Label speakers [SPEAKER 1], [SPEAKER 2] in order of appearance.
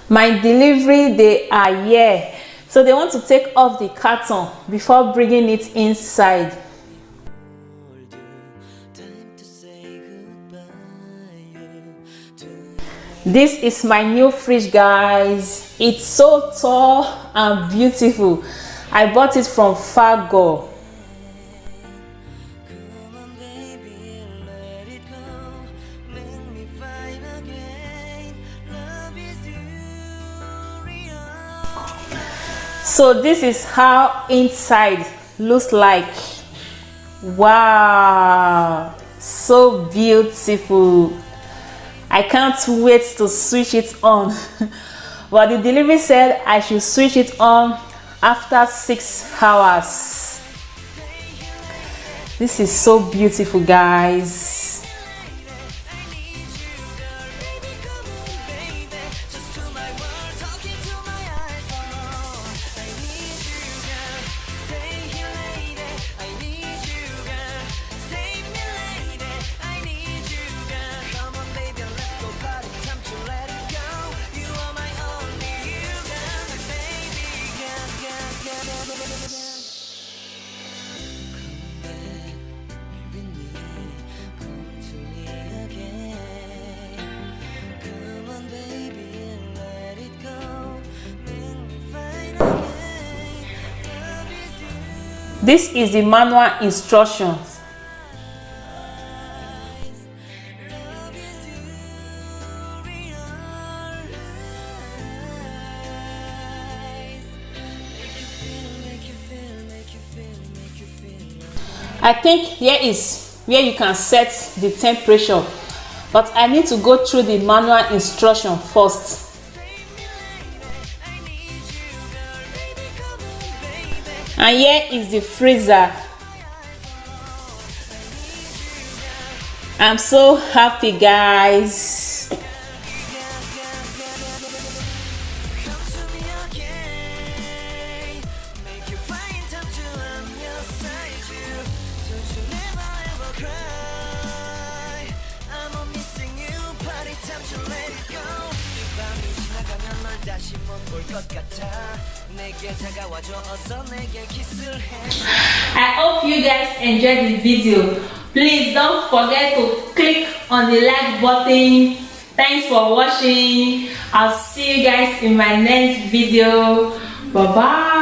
[SPEAKER 1] My delivery, they are here. So they want to take off the carton before bringing it inside. This is my new fridge, guys. It's so tall and beautiful. I bought it from Fagor. So this is how inside looks like. Wow, so beautiful. I can't wait to switch it on. But the delivery said I should switch it on after 6 hours. This is so beautiful, guys. This is the manual instructions. I think here is where you can set the temperature, but I need to go through the manual instruction first. And here is the freezer. I'm so happy, guys. I hope you guys enjoyed the video. Please don't forget to click on the like button. Thanks for watching. I'll see you guys in my next video. Bye bye.